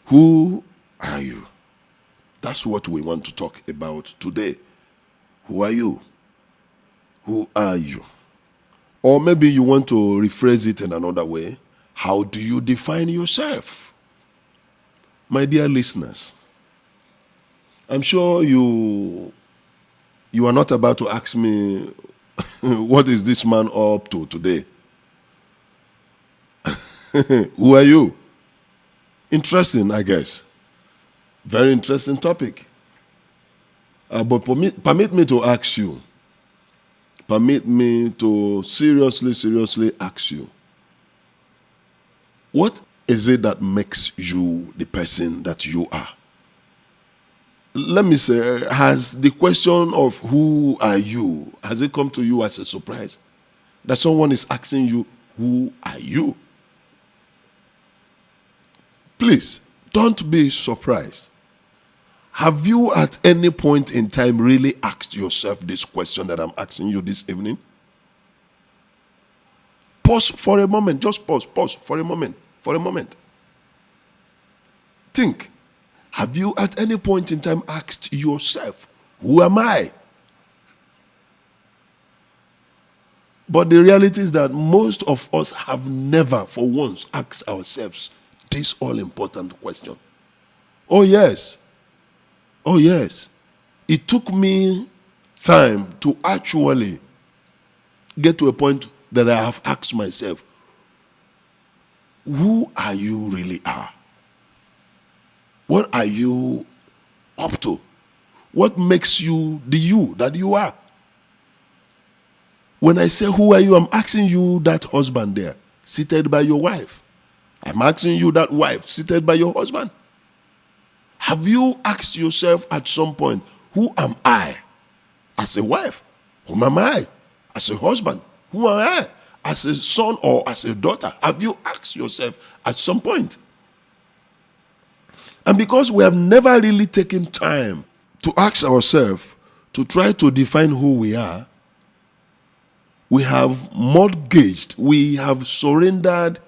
Who are you? That's what we want to talk about today. Who are you? Who are you? Or maybe you want to rephrase it in another way. How do you define yourself? My dear listeners, I'm sure you are not about to ask me, what is this man up to today? Who are you? Interesting, I guess. Very interesting topic. But permit me to ask you. Permit me to seriously ask you. What is it that makes you the person that you are? Let me say, has the question of who are you, has it come to you as a surprise? That someone is asking you, who are you? Please, don't be surprised. Have you at any point in time really asked yourself this question that I'm asking you this evening? Pause for a moment. Just pause for a moment. Think. Have you at any point in time asked yourself, who am I? But the reality is that most of us have never for once asked ourselves this all-important question. Oh yes. It took me time to actually get to a point that I have asked myself, who are you really are? What are you up to? What makes you the you that you are? When I say who are you, I'm asking you that husband there, seated by your wife. I'm asking you that wife, seated by your husband. Have you asked yourself at some point, who am I as a wife? Who am I as a husband? Who am I as a son or as a daughter? Have you asked yourself at some point? And because we have never really taken time to ask ourselves, to try to define who we are, we have mortgaged, we have surrendered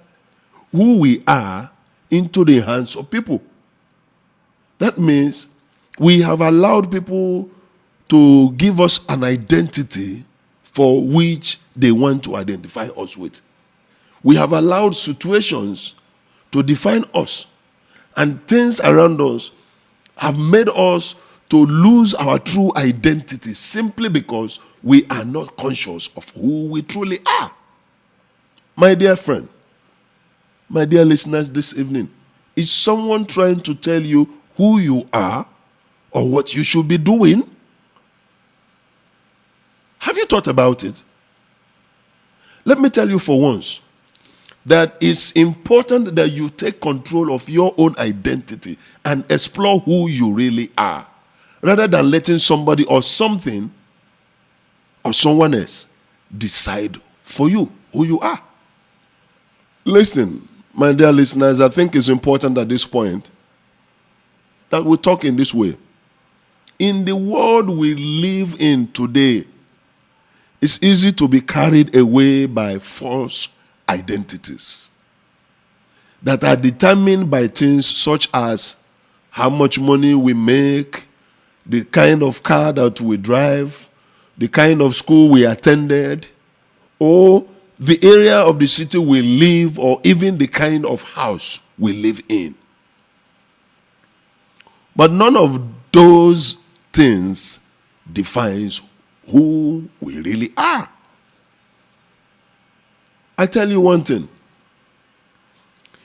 who we are into the hands of people. That means we have allowed people to give us an identity for which they want to identify us with. We have allowed situations to define us, and things around us have made us to lose our true identity simply because we are not conscious of who we truly are. My dear friend, my dear listeners this evening, is someone trying to tell you who you are or what you should be doing? Have you thought about it? Let me tell you for once that it's important that you take control of your own identity and explore who you really are, rather than letting somebody or something or someone else decide for you who you are. Listen, my dear listeners, I think it's important at this point that we talk in this way. In the world we live in today, it's easy to be carried away by false identities that are determined by things such as how much money we make, the kind of car that we drive, the kind of school we attended, or the area of the city we live, or even the kind of house we live in. But none of those things defines who we really are. I tell you one thing.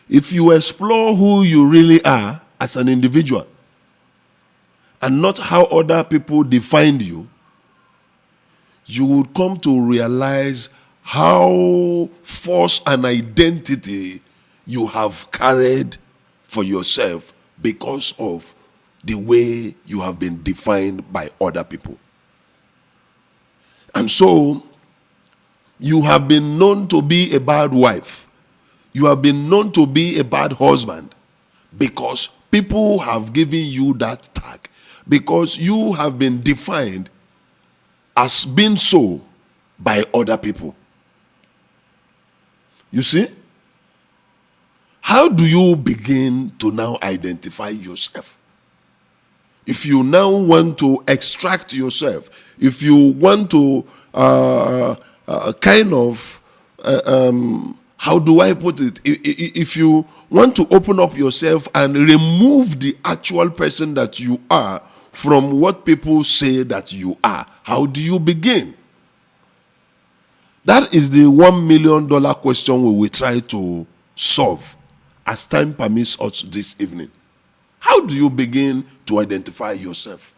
If you explore who you really are as an individual and not how other people defined you, you would come to realize how false an identity you have carried for yourself because of the way you have been defined by other people. And so, you have been known to be a bad wife. You have been known to be a bad husband because people have given you that tag. Because you have been defined as being so by other people. You see? How do you begin to now identify yourself? If you now want to extract yourself, if you want to how do I put it? If you want to open up yourself and remove the actual person that you are from what people say that you are, how do you begin? That is the $1 million question we will try to solve as time permits us this evening. How do you begin to identify yourself?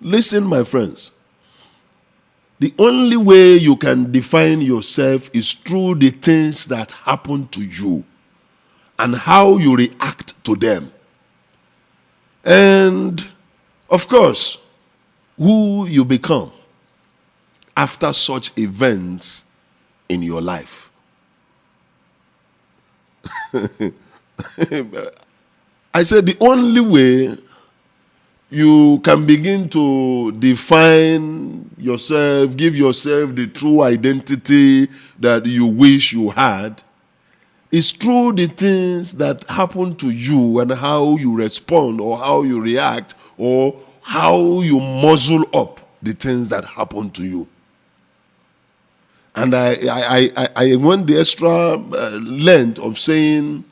Listen, my friends. The only way you can define yourself is through the things that happen to you and how you react to them. And, of course, who you become after such events in your life. I said the only way you can begin to define yourself, give yourself the true identity that you wish you had, is through the things that happen to you and how you respond or how you react or how you muzzle up the things that happen to you. And I went the extra length of saying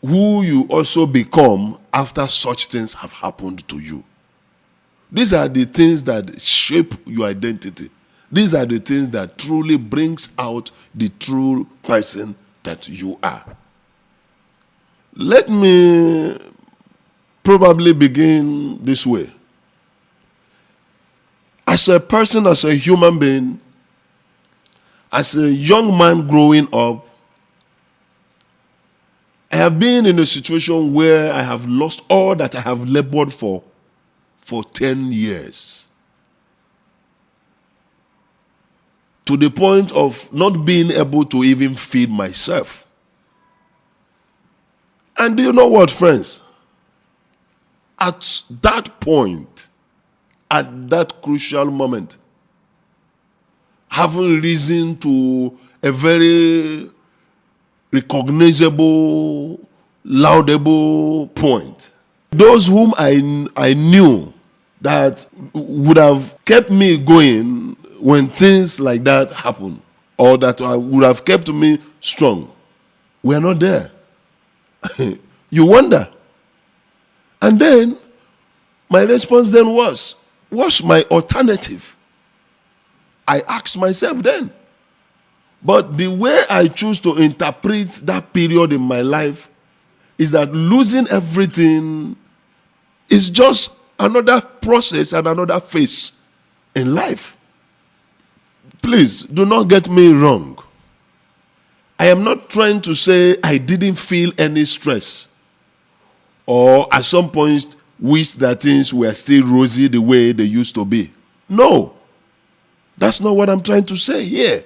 who you also become after such things have happened to you. These are the things that shape your identity. These are the things that truly brings out the true person that you are. Let me probably begin this way. As a person, as a human being, as a young man growing up, I have been in a situation where I have lost all that I have labored for 10 years. To the point of not being able to even feed myself. And do you know what, friends? At that point, at that crucial moment, having risen to a very recognizable, laudable point, those whom I knew that would have kept me going when things like that happen, or that would have kept me strong, were not there. You wonder. And then my response then was, what's my alternative? I asked myself then. But the way I choose to interpret that period in my life is that losing everything is just another process and another phase in life. Please, do not get me wrong. I am not trying to say I didn't feel any stress or at some point wish that things were still rosy the way they used to be. No, that's not what I'm trying to say here.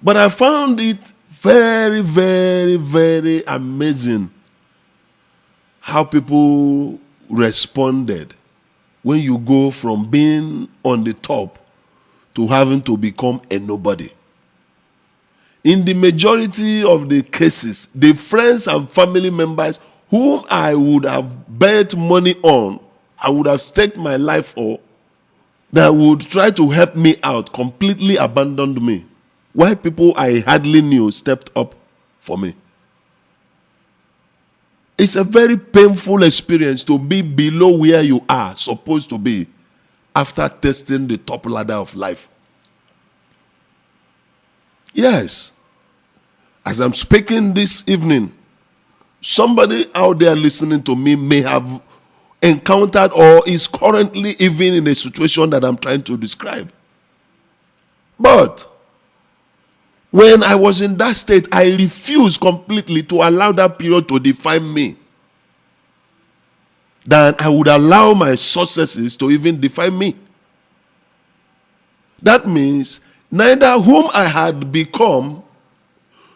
But I found it very, very, very amazing how people responded when you go from being on the top to having to become a nobody. In the majority of the cases, the friends and family members whom I would have bet money on, I would have staked my life for, that would try to help me out, completely abandoned me. Why people I hardly knew stepped up for me. It's a very painful experience to be below where you are supposed to be after testing the top ladder of life. Yes. As I'm speaking this evening, somebody out there listening to me may have encountered or is currently even in a situation that I'm trying to describe. But when I was in that state, I refused completely to allow that period to define me. Then I would allow my successes to even define me. That means neither whom I had become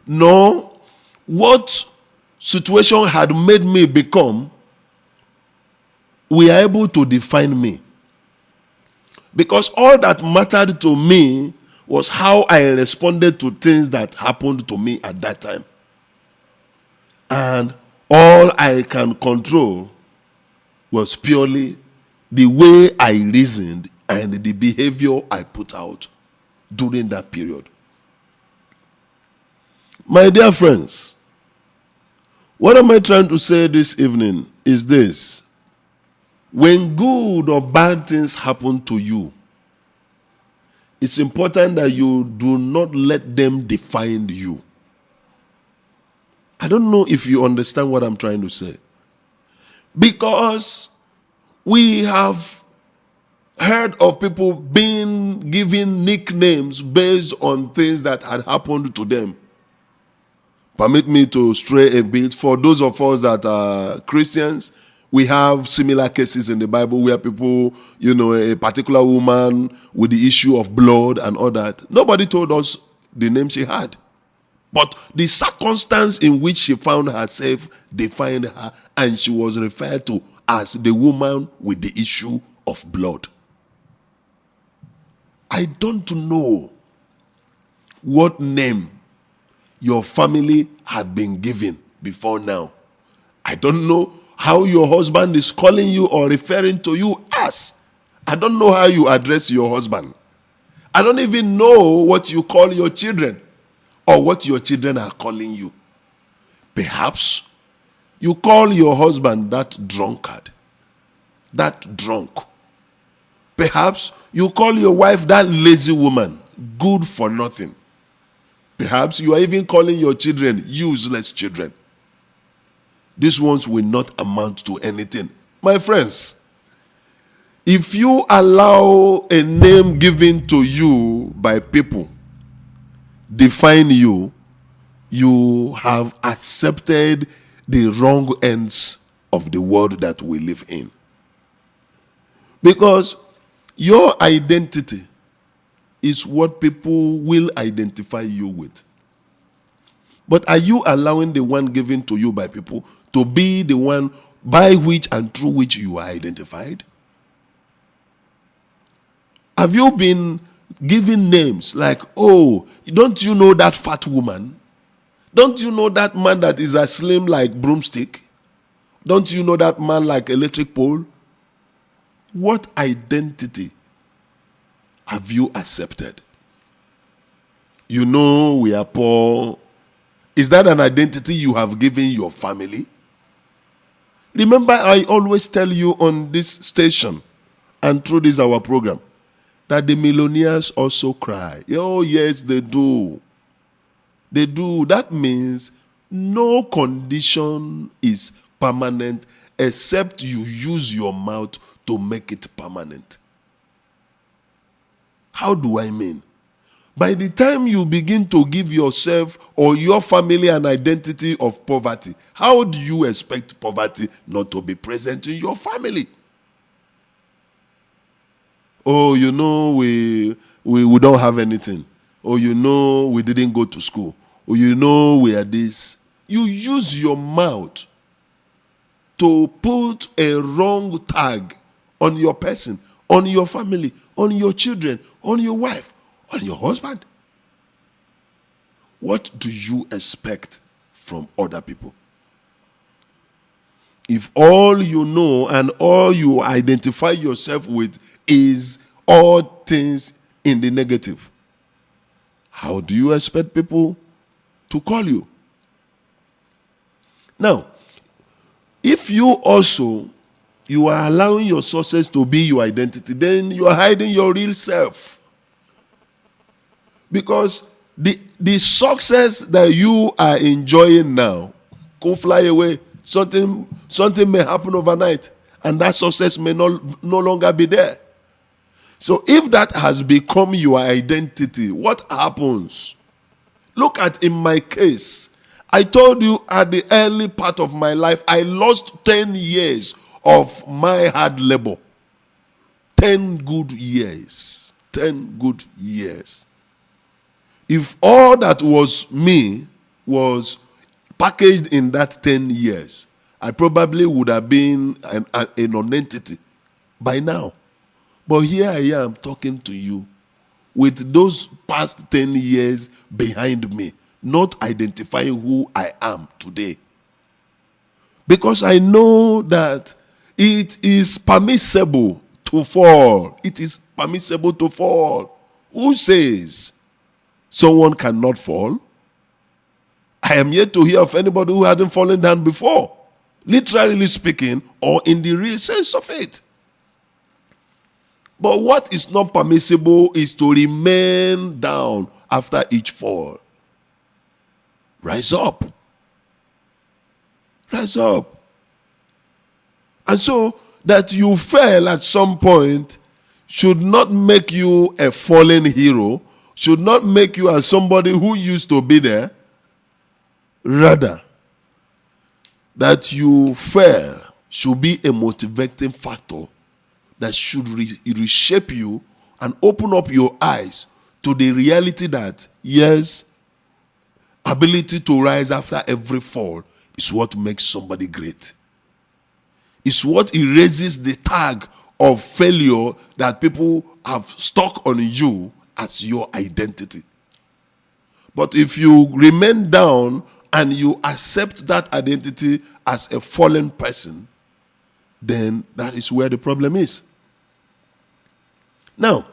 nor what situation had made me become were able to define me. Because all that mattered to me was how I responded to things that happened to me at that time. And all I can control was purely the way I reasoned and the behavior I put out during that period. My dear friends, what am I trying to say this evening is this. When good or bad things happen to you, it's important that you do not let them define you. I don't know if you understand what I'm trying to say. Because we have heard of people being given nicknames based on things that had happened to them. Permit me to stray a bit. For those of us that are Christians, we have similar cases in the Bible where people, a particular woman with the issue of blood and all that. Nobody told us the name she had. But the circumstance in which she found herself defined her, and she was referred to as the woman with the issue of blood. I don't know what name your family had been given before now. I don't know how your husband is calling you or referring to you as. I don't know how you address your husband. I don't even know what you call your children or what your children are calling you. Perhaps you call your husband that drunkard, that drunk. Perhaps you call your wife that lazy woman, good for nothing. Perhaps you are even calling your children useless children. These ones will not amount to anything. My friends, if you allow a name given to you by people define you, you have accepted the wrong ends of the world that we live in. Because your identity is what people will identify you with. But are you allowing the one given to you by people to be the one by which and through which you are identified? Have you been given names like, oh, don't you know that fat woman? Don't you know that man that is as slim like broomstick? Don't you know that man like electric pole? What identity have you accepted? You know we are poor. Is that an identity you have given your family? Remember, I always tell you on this station and through this our program that the millionaires also cry. Oh, yes, they do. They do. That means no condition is permanent except you use your mouth to make it permanent. How do I mean? By the time you begin to give yourself or your family an identity of poverty, how do you expect poverty not to be present in your family? Oh, you know, we don't have anything. Oh, you know, we didn't go to school. Oh, you know, we are this. You use your mouth to put a wrong tag on your person, on your family, on your children, on your wife, on your husband. What do you expect from other people? If all you know and all you identify yourself with is all things in the negative, how do you expect people to call you? Now, if you are allowing your success to be your identity, then you are hiding your real self. Because the success that you are enjoying now could fly away. Something may happen overnight, and that success may no longer be there. So if that has become your identity, what happens? Look at in my case. I told you at the early part of my life, I lost 10 years of my hard labor. 10 good years. 10 good years. If all that was me was packaged in that 10 years, I probably would have been a non-entity by now. But here I am talking to you with those past 10 years behind me, not identifying who I am today. Because I know that it is permissible to fall. It is permissible to fall. Who says someone cannot fall? I am yet to hear of anybody who hadn't fallen down before. Literally speaking, or in the real sense of it. But what is not permissible is to remain down after each fall. Rise up. Rise up. And so that you fell at some point should not make you a fallen hero, should not make you as somebody who used to be there. Rather, that you fell should be a motivating factor that should reshape you and open up your eyes to the reality that, yes, ability to rise after every fall is what makes somebody great. It's what erases the tag of failure that people have stuck on you as your identity. But if you remain down and you accept that identity as a fallen person, then that is where the problem is. Now,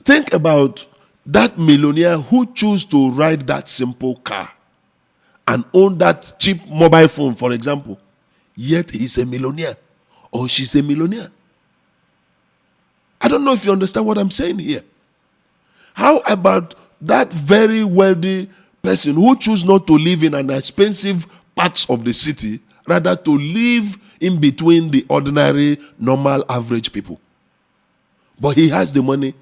think about that millionaire who chose to ride that simple car and own that cheap mobile phone, for example, yet he's a millionaire or she's a millionaire. I don't know if you understand what I'm saying here. How about that very wealthy person who choose not to live in an expensive parts of the city, rather to live in between the ordinary, normal, average people? But he has the money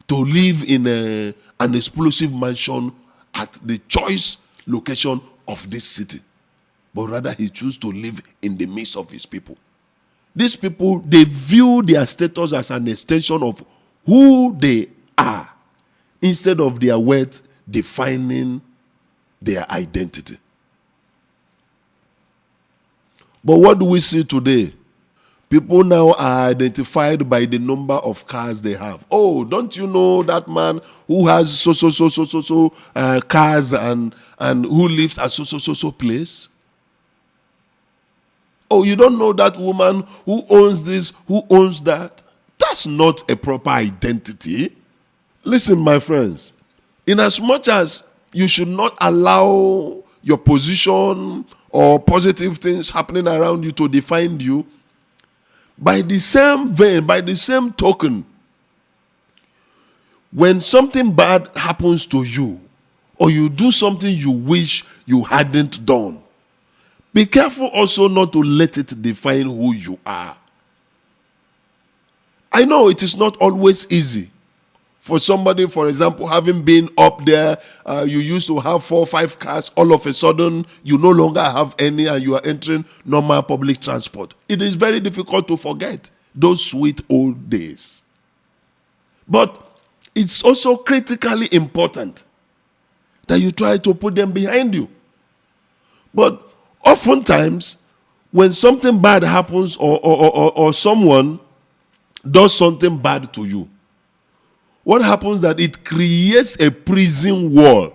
to live in an exclusive mansion at the choice location of this city. But rather he chooses to live in the midst of his people. These people, they view their status as an extension of who they are, instead of their wealth defining their identity. But what do we see today? People now are identified by the number of cars they have. Oh, don't you know that man who has so cars and who lives at so place? Oh, you don't know that woman who owns this, who owns that? That's not a proper identity. Listen, my friends, in as much as you should not allow your position or positive things happening around you to define you, by the same vein, by the same token, when something bad happens to you, or you do something you wish you hadn't done, be careful also not to let it define who you are. I know it is not always easy for somebody, for example, having been up there, you used to have 4 or 5 cars, all of a sudden you no longer have any and you are entering normal public transport. It is very difficult to forget those sweet old days. But it's also critically important that you try to put them behind you. But oftentimes, when something bad happens or someone does something bad to you, what happens is that it creates a prison wall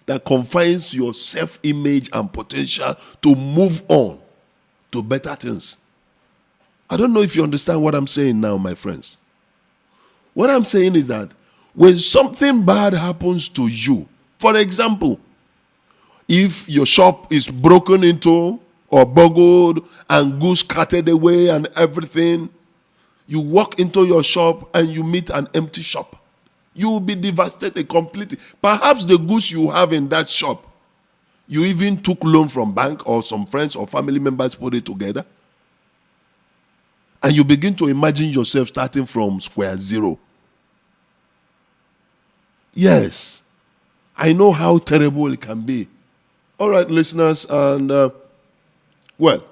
that confines your self-image and potential to move on to better things. I don't know if you understand what I'm saying now, my friends. What I'm saying is that when something bad happens to you, for example, if your shop is broken into or burgled and goods carted away and everything, you walk into your shop and you meet an empty shop. You will be devastated completely. Perhaps the goods you have in that shop, you even took loan from bank or some friends or family members put it together. And you begin to imagine yourself starting from square zero. Yes, I know how terrible it can be. All right, listeners, and well,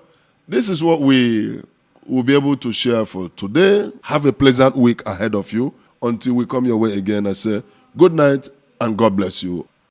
this is what we will be able to share for today. Have a pleasant week ahead of you. Until we come your way again, I say good night and God bless you.